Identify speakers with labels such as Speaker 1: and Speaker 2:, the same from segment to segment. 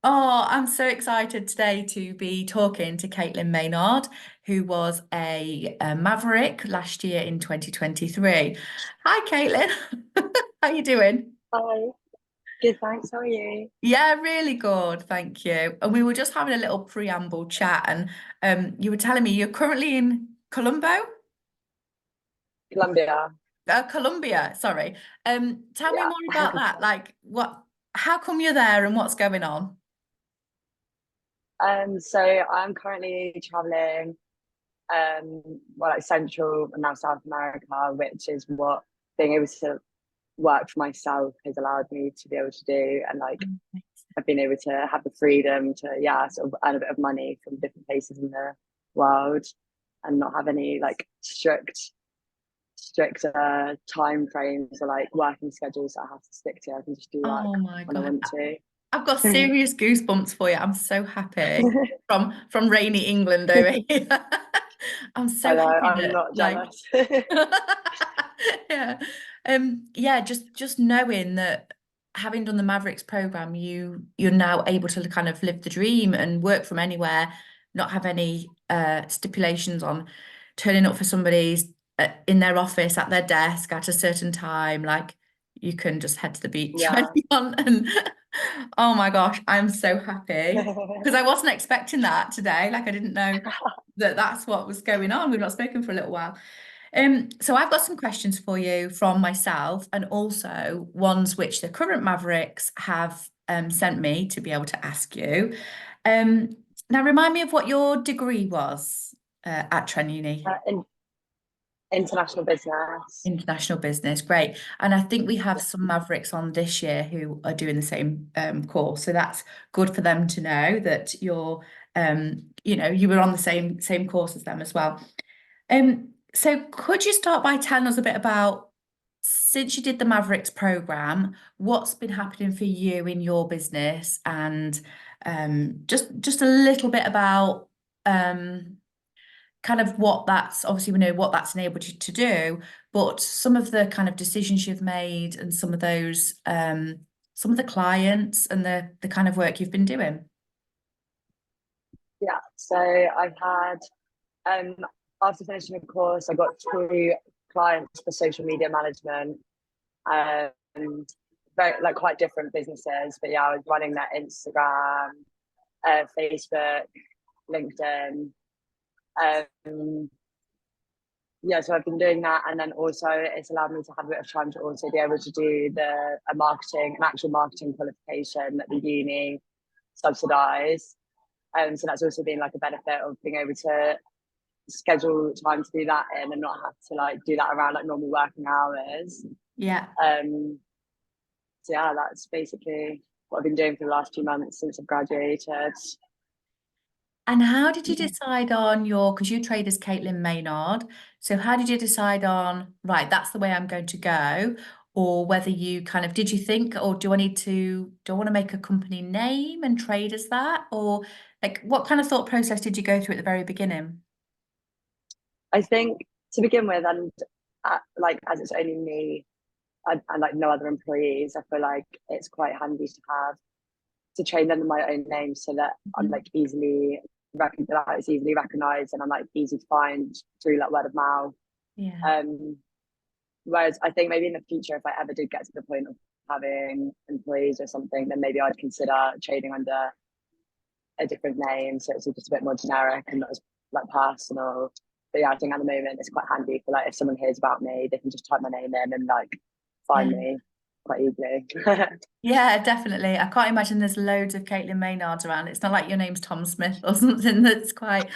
Speaker 1: Oh, I'm so excited today to be talking to Caitlyn Maynard, who was a Maverick last year in 2023. Hi, Caitlyn. How you doing?
Speaker 2: Hi, good, thanks. How are you?
Speaker 1: Yeah, really good, thank you. And we were just having a little preamble chat, and you were telling me you're currently in Colombo,
Speaker 2: Colombia.
Speaker 1: Colombia. Sorry. Tell me more
Speaker 2: Yeah.
Speaker 1: about that. Like, how come you're there, and what's going on?
Speaker 2: So I'm currently traveling, like Central and now South America, which is what being able to work for myself has allowed me to be able to do. And like I've been able to have the freedom to, yeah, sort of earn a bit of money from different places in the world and not have any like strict time frames or like working schedules that I have to stick to. I can just do work
Speaker 1: Oh my
Speaker 2: when I
Speaker 1: God.
Speaker 2: want to.
Speaker 1: I've got serious goosebumps for you. I'm so happy from rainy England over here. I'm so
Speaker 2: I know,
Speaker 1: happy
Speaker 2: I'm
Speaker 1: that
Speaker 2: not
Speaker 1: like
Speaker 2: jealous.
Speaker 1: yeah. Yeah, just knowing that having done the Mavericks program, you're now able to kind of live the dream and work from anywhere, not have any stipulations on turning up for somebody's in their office at their desk at a certain time. Like you can just head to the beach when
Speaker 2: Yeah.
Speaker 1: you want. And oh my gosh, I'm so happy because I wasn't expecting that today. Like I didn't know that that's what was going on. We've not spoken for a little while. So I've got some questions for you from myself and also ones which the current Mavericks have sent me to be able to ask you. Um, Now remind me of what your degree was at Trent Uni.
Speaker 2: In international business.
Speaker 1: International business, great. And I think we have some Mavericks on this year who are doing the same course. So that's good for them to know that you were on the same course as them as well. So could you start by telling us a bit about, since you did the Mavericks program, what's been happening for you in your business and just a little bit about um, kind of what that's obviously we know what that's enabled you to do, but some of the kind of decisions you've made and some of the clients and the kind of work you've been doing.
Speaker 2: Yeah. So I've had after finishing the course, I got two clients for social media management. Very like quite different businesses, but yeah, I was running their Instagram, Facebook, LinkedIn. Um, yeah, so I've been doing that, and then also it's allowed me to have a bit of time to also be able to do an actual marketing qualification that the uni subsidised. So that's also been like a benefit of being able to schedule time to do that in and not have to like do that around like normal working hours.
Speaker 1: Yeah.
Speaker 2: Um, so yeah, that's basically what I've been doing for the last few months since I've graduated.
Speaker 1: And how did you decide on because you trade as Caitlin Maynard. So how did you decide on, right, that's the way I'm going to go? Or whether you kind of, did you think, or do I want to make a company name and trade as that? Or like, what kind of thought process did you go through at the very beginning?
Speaker 2: I think to begin with, and like as it's only me and like no other employees, I feel like it's quite handy to have to train under my own name so that I'm
Speaker 1: Mhm.
Speaker 2: like it's easily recognized and I'm like easy to find through like word of mouth.
Speaker 1: Yeah.
Speaker 2: Um, Whereas I think maybe in the future, if I ever did get to the point of having employees or something, then maybe I'd consider trading under a different name, so it's just a bit more generic and not as like personal. But yeah, I think at the moment it's quite handy for like if someone hears about me, they can just type my name in and like find
Speaker 1: Yeah.
Speaker 2: me quite easily.
Speaker 1: Yeah, definitely. I can't imagine there's loads of Caitlin Maynards around. It's not like your name's Tom Smith or something that's quite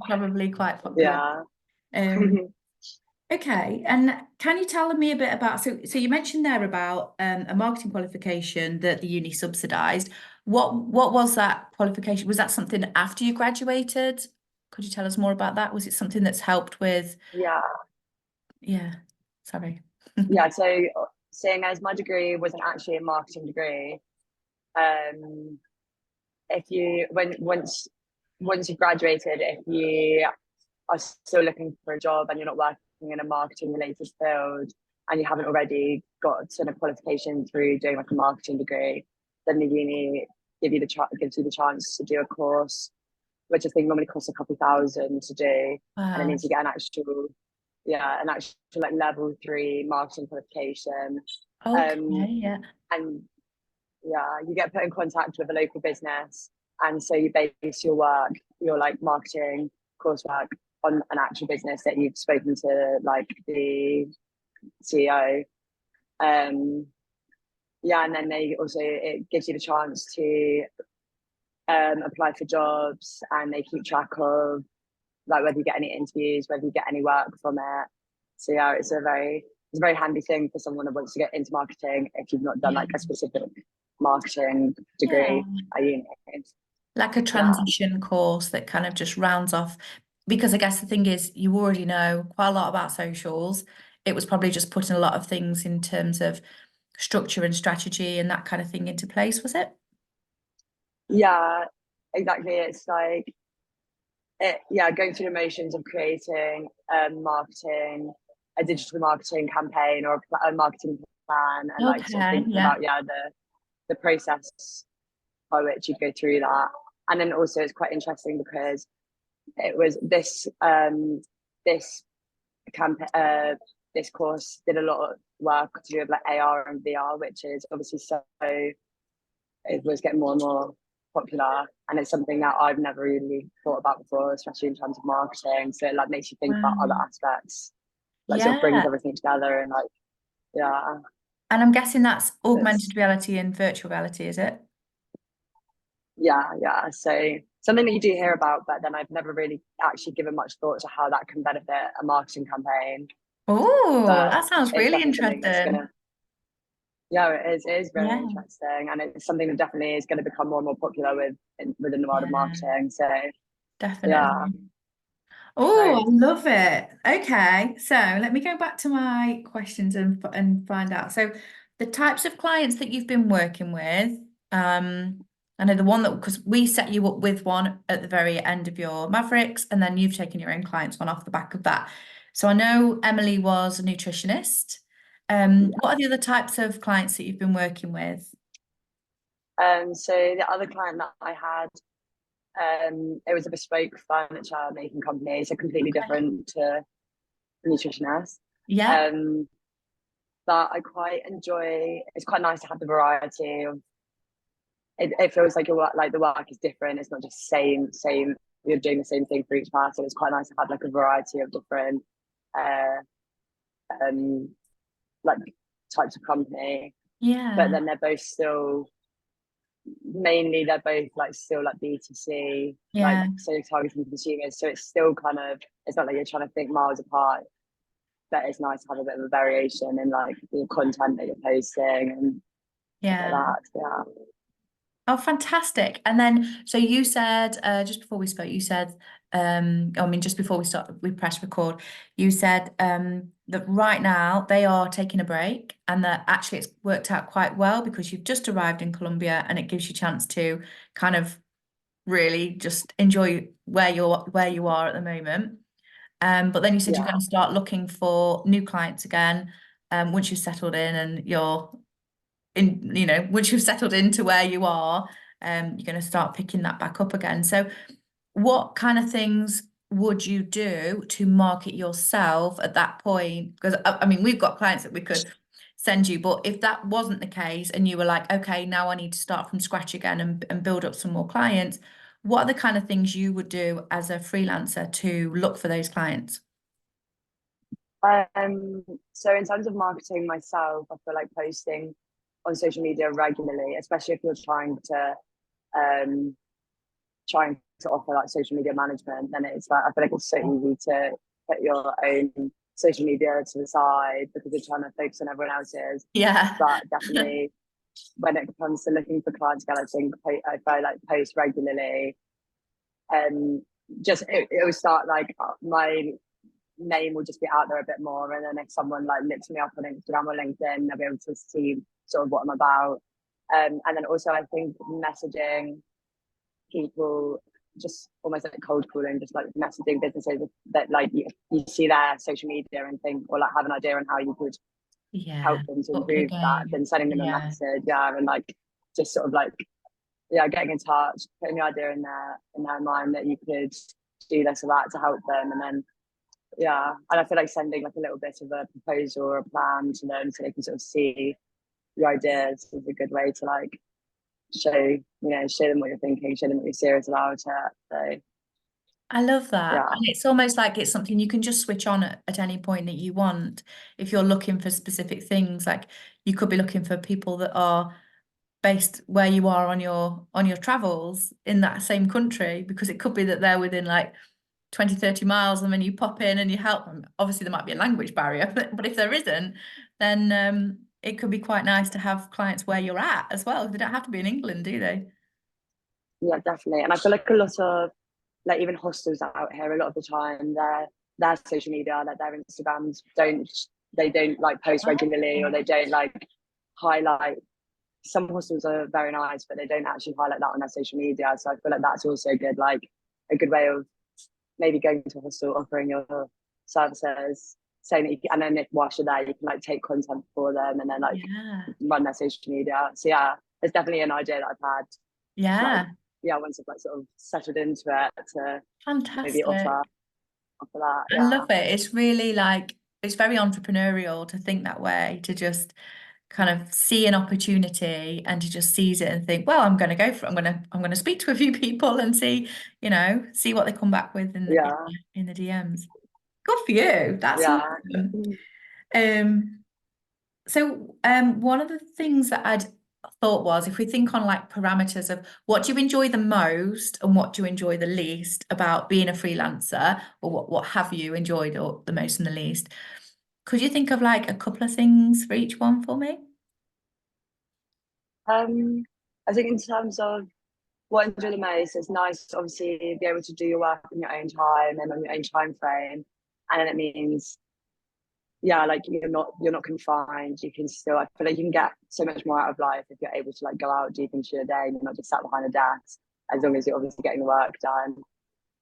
Speaker 1: probably quite popular.
Speaker 2: Yeah.
Speaker 1: Um, Okay, and can you tell me a bit about so you mentioned there about a marketing qualification that the uni subsidised. What was that qualification? Was that something after you graduated? Could you tell us more about that? Was it something that's helped with?
Speaker 2: Yeah.
Speaker 1: Yeah, sorry.
Speaker 2: Yeah. So seeing as my degree wasn't actually a marketing degree, um, if you when once you've graduated, if you are still looking for a job and you're not working in a marketing related field and you haven't already got a qualification through doing like a marketing degree, then the uni gives you the chance to do a course, which I think normally costs a couple thousand to do, and it
Speaker 1: Wow.
Speaker 2: means you get an actual like level 3 marketing qualification.
Speaker 1: Okay,
Speaker 2: Um,
Speaker 1: yeah.
Speaker 2: and yeah, you get put in contact with a local business, and so you base your work, your like marketing coursework, on an actual business that you've spoken to, like the CEO. Yeah, and then it gives you the chance to apply for jobs, and they keep track of like whether you get any interviews, whether you get any work from it. So yeah, it's a very handy thing for someone that wants to get into marketing if you've not done
Speaker 1: Yeah.
Speaker 2: like a specific marketing
Speaker 1: Yeah.
Speaker 2: degree at uni.
Speaker 1: Like a
Speaker 2: Yeah.
Speaker 1: transition course that kind of just rounds off, because I guess the thing is you already know quite a lot about socials. It was probably just putting a lot of things in terms of structure and strategy and that kind of thing into place, was it?
Speaker 2: Yeah, exactly. It's like going through the motions of creating marketing, a digital marketing campaign or a marketing plan, and like sort of
Speaker 1: Okay,
Speaker 2: thinking
Speaker 1: yeah.
Speaker 2: about the process by which you go through that. And then also it's quite interesting because it was this campaign this course did a lot of work to do with like AR and VR, which is obviously it was getting more and more popular, and it's something that I've never really thought about before, especially in terms of marketing. So it like makes you think about other
Speaker 1: Wow.
Speaker 2: aspects, like sort of brings
Speaker 1: Yeah.
Speaker 2: everything together, and like yeah,
Speaker 1: And I'm guessing that's
Speaker 2: it's
Speaker 1: augmented reality and virtual reality, is it?
Speaker 2: yeah. So something that you do hear about, but then I've never really actually given much thought to how that can benefit a marketing campaign.
Speaker 1: Oh,
Speaker 2: But
Speaker 1: that sounds
Speaker 2: it's
Speaker 1: really
Speaker 2: definitely something that's
Speaker 1: interesting.
Speaker 2: gonna yeah, it is very
Speaker 1: Yeah,
Speaker 2: interesting, and it's something that definitely is going to become more and more popular within the world of
Speaker 1: yeah,
Speaker 2: marketing. So yeah,
Speaker 1: definitely. Oh, I
Speaker 2: right.
Speaker 1: love it. Okay, so let me go back to my questions and find out. So, the types of clients that you've been working with, I know the one that because we set you up with one at the very end of your Mavericks, and then you've taken your own clients on off the back of that. So I know Emily was a nutritionist. What are the other types of clients that you've been working with?
Speaker 2: So the other client that I had, it was a bespoke furniture making company, so completely
Speaker 1: Okay.
Speaker 2: different to a nutritionist.
Speaker 1: Yeah,
Speaker 2: Um, but I quite enjoy. It's quite nice to have the variety of. It feels like your work, like the work is different. It's not just same. You're doing the same thing for each person. It's quite nice to have like a variety of different, uh, um, like types of company. But
Speaker 1: yeah,
Speaker 2: then they're both still mainly they're both like still like B2C, like
Speaker 1: yeah.
Speaker 2: so targeting consumers. So it's still kind of it's not like you're trying to think miles apart, but it's nice to have a bit of a variation in like the content that you're posting and stuff like
Speaker 1: Yeah.
Speaker 2: that. Yeah.
Speaker 1: Oh, fantastic. And then, so you said, just before we spoke, you said, I mean, just before we press record, you said that right now they are taking a break and that actually it's worked out quite well because you've just arrived in Colombia and it gives you a chance to kind of really just enjoy where you are at the moment. But then you said you're
Speaker 2: Yeah.
Speaker 1: going to start looking for new clients again, once you've settled in and once you've settled into where you are, you're going to start picking that back up again. So, what kind of things would you do to market yourself at that point? Because I mean, we've got clients that we could send you, but if that wasn't the case and you were like, okay, now I need to start from scratch again and build up some more clients, what are the kind of things you would do as a freelancer to look for those clients?
Speaker 2: So in terms of marketing myself, I feel like posting on social media regularly, especially if you're um trying to offer like social media management, then it's like I feel like it's so easy to put your own social media to the side because you're trying to focus on everyone else's.
Speaker 1: Yeah.
Speaker 2: But definitely when it comes to looking for clients again, I think I like post regularly. Um, just it will start like my name will just be out there a bit more, and then if someone like looks me up on Instagram or LinkedIn, they'll be able to see sort of what I'm about. And then also I think messaging people, just almost like cold calling, just like messaging businesses that like you see their social media and think or like have an idea on how you could
Speaker 1: Yeah.
Speaker 2: help them to
Speaker 1: Up your
Speaker 2: improve that,
Speaker 1: game.
Speaker 2: then sending them a
Speaker 1: Yeah.
Speaker 2: message, yeah, and like just sort of like yeah, getting in touch, putting the idea in their mind that you could do this or that to help them, and then yeah, and I feel like sending like a little bit of a proposal or a plan to them so they can sort of see your ideas is a good way to like show them what you're thinking, show them what you're serious about it. So
Speaker 1: I love that.
Speaker 2: yeah,
Speaker 1: And it's almost like it's something you can just switch on at any point that you want. If you're looking for specific things, like you could be looking for people that are based where you are on your travels in that same country, because it could be that they're within like 20, 30 miles, and then you pop in and you help them. Obviously, there might be a language barrier, but if there isn't, then it could be quite nice to have clients where you're at as well. They don't have to be in England, do they?
Speaker 2: yeah, definitely. And I feel like a lot of like even hostels out here, a lot of the time their social media, like their Instagrams don't like post regularly, or
Speaker 1: Oh,
Speaker 2: they don't like highlight. Some hostels are very nice, but they don't actually highlight that on their social media. So I feel like that's also good, like a good way of maybe going to a hostel, offering your services, saying that and then whilst you're there, you can like take content for them and then like
Speaker 1: yeah.
Speaker 2: run their social media. So yeah, it's definitely an idea that I've had. Like
Speaker 1: Yeah.
Speaker 2: yeah, once I've like sort of settled into it to maybe offer
Speaker 1: Fantastic.
Speaker 2: that.
Speaker 1: I
Speaker 2: Yeah,
Speaker 1: love it. It's really like, it's very entrepreneurial to think that way, to just kind of see an opportunity and to just seize it and think, well, I'm going to go for it. I'm going to speak to a few people and see, see what they come back with
Speaker 2: yeah,
Speaker 1: in the DMs. Good for you. That's
Speaker 2: yeah.
Speaker 1: awesome. Um, one of the things that I'd thought was, if we think on like parameters of what do you enjoy the most and what do you enjoy the least about being a freelancer, or what have you enjoyed or the most and the least? Could you think of like a couple of things for each one for me?
Speaker 2: Um, I think in terms of what I enjoy the most, it's nice to obviously be able to do your work in your own time and on your own time frame. And then it means, yeah, like you're not confined. You can still, I feel like you can get so much more out of life if you're able to like go out, do things for your day, and you're not just sat behind a desk, as long as you're obviously getting the work done.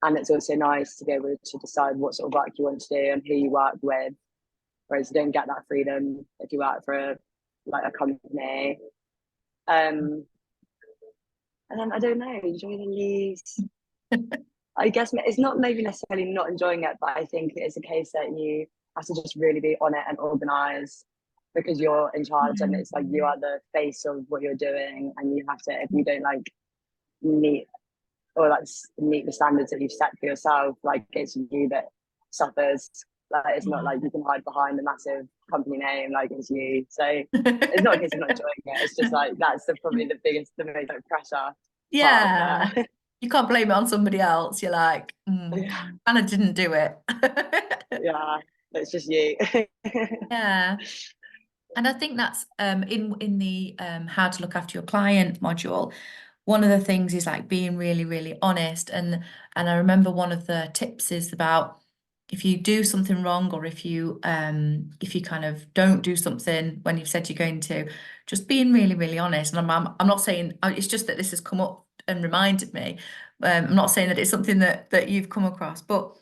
Speaker 2: And it's also nice to be able to decide what sort of work you want to do and who you work with, whereas you don't get that freedom if you work for a company. Um, and then I don't know, enjoy the least. I guess it's not maybe necessarily not enjoying it, but I think it's a case that you have to just really be on it and organized, because you're in charge and it's like you
Speaker 1: Mm.
Speaker 2: are the face of what you're doing, and you have to, if you don't like meet or like meet the standards that you've set for yourself, like it's you that suffers. Like it's not like you can hide behind a massive company name, like it's you. So it's not a case of not enjoying it. It's just like that's probably the most like pressure part of
Speaker 1: Yeah.
Speaker 2: it.
Speaker 1: You can't blame it on somebody else. You're like,
Speaker 2: Yeah,
Speaker 1: kind of didn't do it.
Speaker 2: yeah, it's just you.
Speaker 1: Yeah. And I think that's in the how to look after your client module. One of the things is like being really, really honest. And I remember one of the tips is about, if you do something wrong, or if you kind of don't do something when you've said you're going to, just being really, really honest. And I'm not saying, it's just that this has come up and reminded me. I'm not saying that it's something that you've come across, but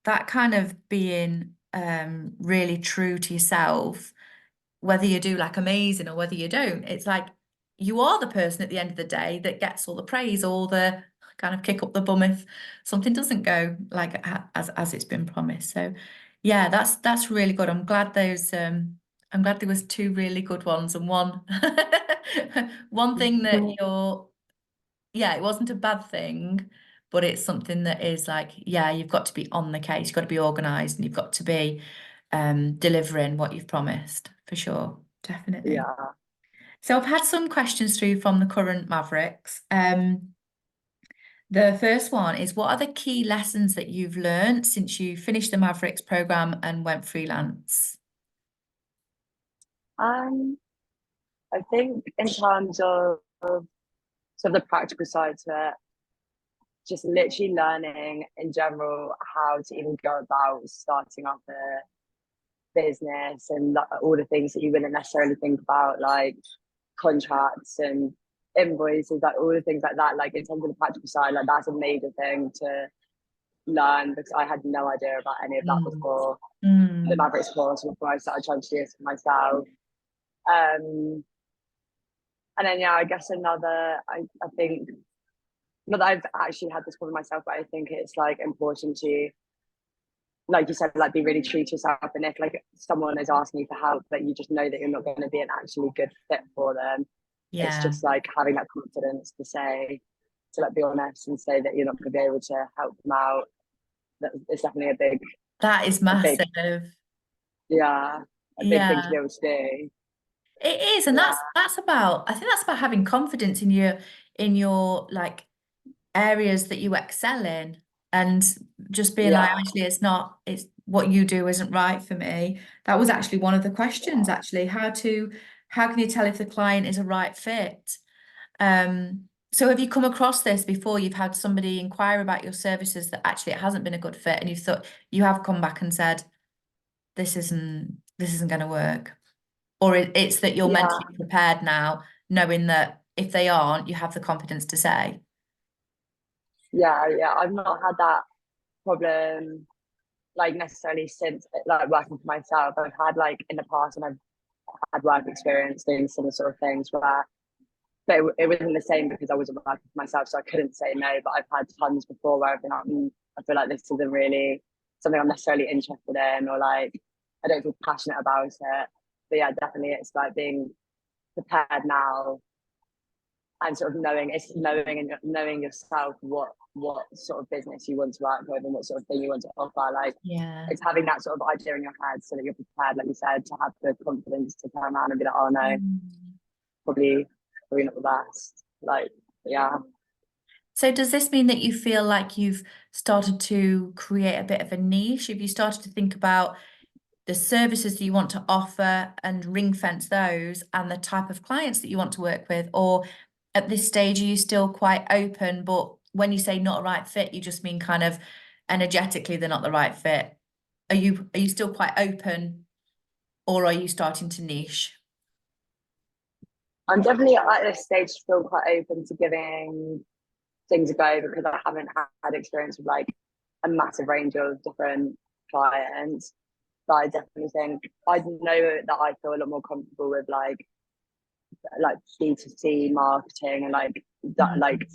Speaker 1: that kind of being really true to yourself, whether you do like amazing or whether you don't, it's like you are the person at the end of the day that gets all the praise, all the kind of kick up the bum if something doesn't go like as it's been promised. So yeah, that's really good. I'm glad there was two really good ones, and one one thing that it wasn't a bad thing, but it's something that is like, yeah, you've got to be on the case, you've got to be organized, and you've got to be delivering what you've promised, for sure. Definitely.
Speaker 2: Yeah.
Speaker 1: So I've had some questions through from the current Mavericks. The first one is, what are the key lessons that you've learned since you finished the Mavericks program and went freelance?
Speaker 2: Um, I think in terms of sort of the practical side to it, just literally learning in general how to even go about starting up a business and all the things that you wouldn't necessarily think about, like contracts and invoices, like all the things like that. Like in terms of the practical side, like that's a major thing to learn, because I had no idea about any of that
Speaker 1: Mm.
Speaker 2: before the
Speaker 1: Mm.
Speaker 2: Mavericks course, before I started trying to do this for myself. Um, And then, yeah, I guess another, I think, not that I've actually had this problem myself, but I think it's like important to, like you said, like be really true to yourself. And if like someone is asking you for help, but you just know that you're not going to be an actually good fit for them, it's
Speaker 1: Yeah,
Speaker 2: just like having that confidence to say, to like be honest and say that you're not going to be able to help them out. That it's definitely
Speaker 1: that is
Speaker 2: a big,
Speaker 1: massive.
Speaker 2: yeah, a big thing to be
Speaker 1: Yeah,
Speaker 2: able to do.
Speaker 1: it is, and
Speaker 2: Yeah,
Speaker 1: that's about, I think that's about having confidence in your like areas that you excel in, and just being like,
Speaker 2: yeah,
Speaker 1: actually, it's what you do isn't right for me. That was actually one of the questions,
Speaker 2: yeah.
Speaker 1: actually, how can you tell if the client is a right fit? So have you come across this before? You've had somebody inquire about your services that actually it hasn't been a good fit, and you've thought you have come back and said, this isn't going to work. Or it's that you're
Speaker 2: Yeah,
Speaker 1: mentally prepared now, knowing that if they aren't, you have the confidence to say.
Speaker 2: yeah. I've not had that problem like necessarily since like working for myself. I've had like in the past, and I've had work experience doing similar sort of things where, but it wasn't the same because I wasn't working for myself, so I couldn't say no. But I've had tons before where I've been like, I feel like this isn't really something I'm necessarily interested in, or like I don't feel passionate about it. But yeah, definitely, it's like being prepared now and sort of knowing yourself what sort of business you want to work with and what sort of thing you want to offer. Like
Speaker 1: Yeah.
Speaker 2: it's having that sort of idea in your head so that you're prepared, like you said, to have the confidence to turn around and be like, oh no,
Speaker 1: Mm.
Speaker 2: probably not the best. Like, yeah.
Speaker 1: So does this mean that you feel like you've started to create a bit of a niche? Have you started to think about the services that you want to offer and ring fence those and the type of clients that you want to work with? Or at this stage, are you still quite open, but when you say not a right fit, you just mean kind of energetically they're not the right fit? Are you still quite open, or are you starting to niche?
Speaker 2: I'm definitely at this stage still quite open to giving things a go because I haven't had experience with like a massive range of different clients. But I definitely think I know that I feel a lot more comfortable with like B2C marketing and direct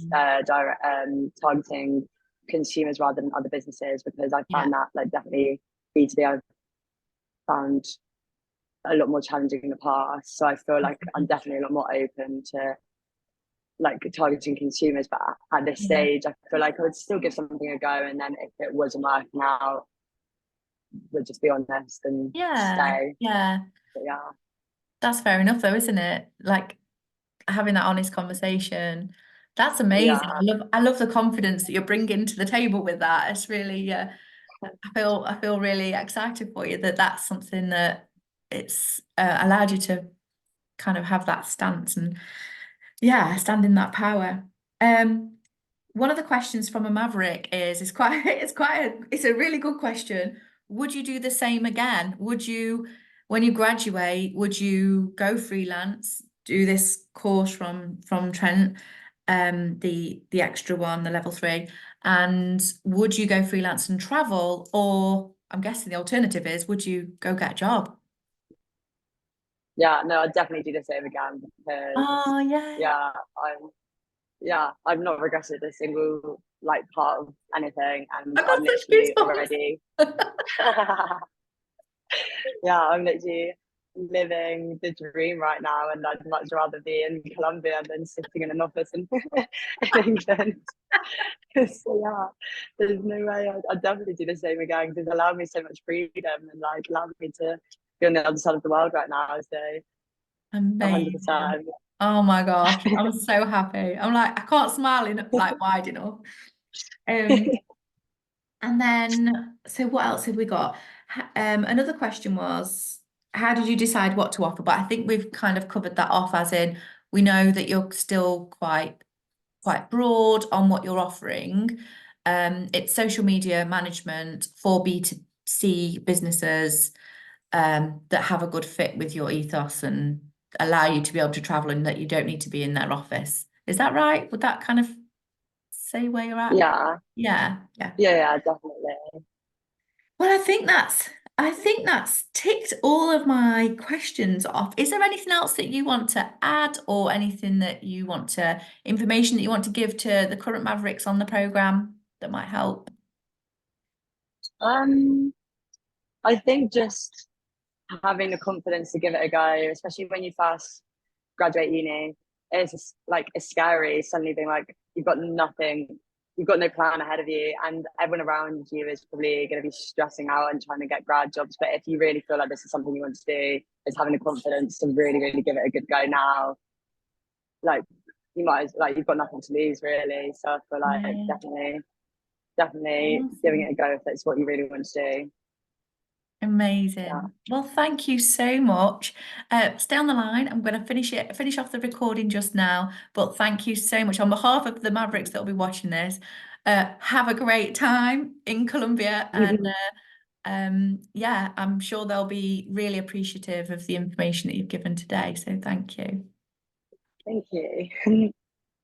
Speaker 2: targeting consumers rather than other businesses, because I
Speaker 1: Yeah.
Speaker 2: find that like definitely B2B I've found a lot more challenging in the past. So I feel like I'm definitely a lot more open to like targeting consumers, but at this
Speaker 1: Yeah.
Speaker 2: stage I feel like I would still give something a go, and then if it wasn't working out, would just be honest and
Speaker 1: Yeah.
Speaker 2: stay.
Speaker 1: Yeah.
Speaker 2: But yeah,
Speaker 1: That's fair enough though, isn't it? Like having that honest conversation. That's amazing.
Speaker 2: yeah,
Speaker 1: I love the confidence that you're bringing to the table with that. It's really I feel really excited for you that that's something that it's allowed you to kind of have that stance and yeah, stand in that power. Um, One of the questions from a Maverick is quite it's a really good question. Would you do the same again? Would you, when you graduate, would you go freelance, do this course from Trent, the extra one, the level 3, and would you go freelance and travel, or I'm guessing the alternative is would you go get a job?
Speaker 2: yeah. No, I'd definitely do the same again because
Speaker 1: Oh yeah.
Speaker 2: yeah, I've not regretted a single like part of anything, and
Speaker 1: I've got
Speaker 2: I'm
Speaker 1: such
Speaker 2: literally already
Speaker 1: goosebumps.
Speaker 2: yeah, I'm literally living the dream right now, and I'd much rather be in Colombia than sitting in an office in England. So yeah, there's no way I'd definitely do the same again because it allowed me so much freedom and like allowed me to be on the other side of the world right now. So
Speaker 1: Amazing.
Speaker 2: 100%.
Speaker 1: Oh my gosh, I'm so happy. I'm like, I can't smile in like wide enough. Um, and then so what else have we got? Another question was, how did you decide what to offer? But I think we've kind of covered that off as in we know that you're still quite broad on what you're offering. It's social media management for B2C businesses that have a good fit with your ethos and allow you to be able to travel and that you don't need to be in their office. Is that right? Would that kind of say where you're at?
Speaker 2: Yeah,
Speaker 1: Yeah, yeah.
Speaker 2: yeah, definitely.
Speaker 1: Well, I think I think that's ticked all of my questions off. Is there anything else that you want to add, or anything that you want to, information that you want to give to the current Mavericks on the program that might help?
Speaker 2: Um, I think just having the confidence to give it a go, especially when you first graduate uni, it's like it's scary suddenly being like you've got nothing, you've got no plan ahead of you, and everyone around you is probably going to be stressing out and trying to get grad jobs. But if you really feel like this is something you want to do, is having the confidence to really, really give it a good go now. Like you might like you've got nothing to lose really. So I feel like
Speaker 1: Yeah.
Speaker 2: definitely giving
Speaker 1: Awesome.
Speaker 2: it a go if that's what you really want to do. Yeah.
Speaker 1: Amazing. Well, thank you so much. Stay on the line. I'm going to finish off the recording just now. But thank you so much on behalf of the Mavericks that will be watching this. Have a great time in Colombia, and yeah, I'm sure they'll be really appreciative of the information that you've given today. So thank you.
Speaker 2: Thank you.